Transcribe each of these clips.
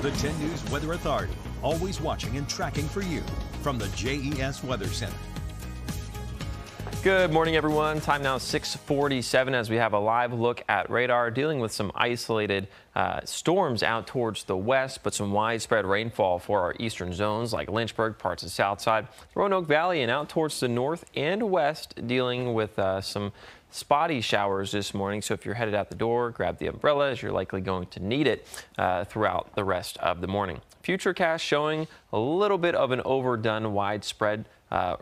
The 10 News Weather Authority, always watching and tracking for you from the JES Weather Center. Good morning, everyone. Time now 6:47 as we have a live look at radar, dealing with some isolated storms out towards the west, but some widespread rainfall for our eastern zones like Lynchburg, parts of Southside, Roanoke Valley, and out towards the north and west, dealing with some spotty showers this morning. So if you're headed out the door, grab the umbrella as you're likely going to need it throughout the rest of the morning. Futurecast showing a little bit of an overdone widespread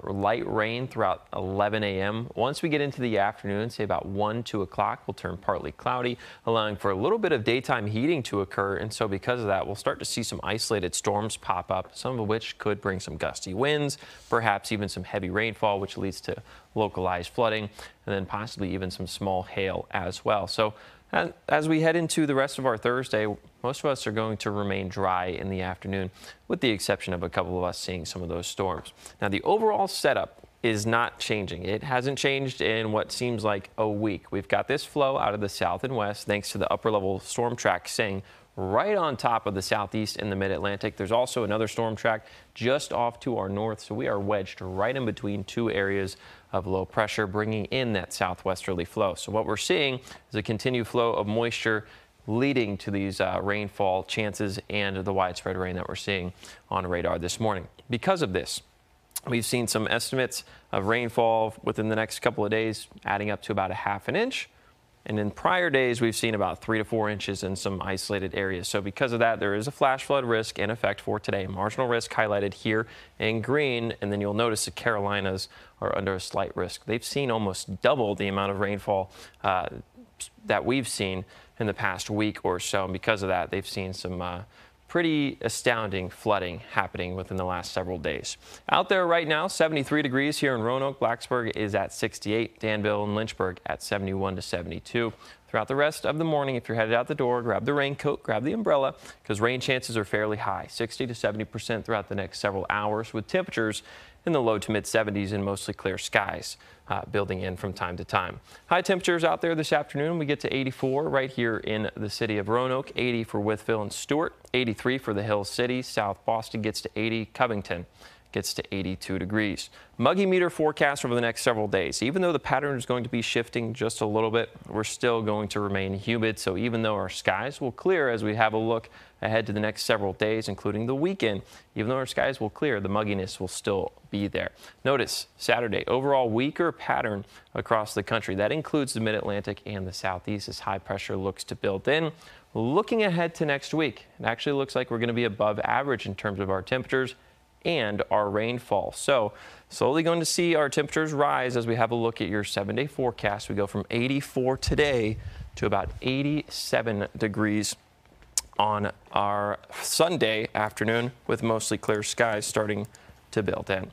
light rain throughout 11 a.m. Once we get into the afternoon, say about 2 o'clock, we'll turn partly cloudy, allowing for a little bit of daytime heating to occur. And so because of that, we'll start to see some isolated storms pop up, some of which could bring some gusty winds, perhaps even some heavy rainfall, which leads to localized flooding, and then possibly even some small hail as well. So as we head into the rest of our Thursday, most of us are going to remain dry in the afternoon, with the exception of a couple of us seeing some of those storms. Now, the overall setup is not changing. It hasn't changed in what seems like a week. We've got this flow out of the south and west, thanks to the upper level storm track staying right on top of the southeast and the mid-Atlantic. There's also another storm track just off to our north, so we are wedged right in between two areas of low pressure, bringing in that southwesterly flow. So what we're seeing is a continued flow of moisture leading to these rainfall chances and the widespread rain that we're seeing on radar this morning. Because of this, we've seen some estimates of rainfall within the next couple of days, adding up to about a ½ inch. And in prior days, we've seen about 3 to 4 inches in some isolated areas. So because of that, there is a flash flood risk in effect for today. Marginal risk highlighted here in green. And then you'll notice the Carolinas are under a slight risk. They've seen almost double the amount of rainfall that we've seen in the past week or so. And because of that, they've seen some pretty astounding flooding happening within the last several days. Out there right now, 73 degrees here in Roanoke. Blacksburg is at 68. Danville and Lynchburg at 71 to 72. Throughout the rest of the morning, if you're headed out the door, grab the raincoat, grab the umbrella, because rain chances are fairly high, 60 to 70% throughout the next several hours, with temperatures in the low to mid 70s and mostly clear skies building in from time to time. High temperatures out there this afternoon. We get to 84 right here in the city of Roanoke, 80 for Wytheville and Stuart, 83 for the Hill City. South Boston gets to 80. Covington gets to 82 degrees. Muggy meter forecast over the next several days. Even though the pattern is going to be shifting just a little bit, we're still going to remain humid. So even though our skies will clear as we have a look ahead to the next several days, including the weekend, even though our skies will clear, the mugginess will still be there. Notice Saturday, overall weaker pattern across the country. That includes the mid-Atlantic and the southeast as high pressure looks to build in. Looking ahead to next week, it actually looks like we're going to be above average in terms of our temperatures and our rainfall. So slowly going to see our temperatures rise as we have a look at your 7-day forecast. We go from 84 today to about 87 degrees on our Sunday afternoon, with mostly clear skies starting to build in.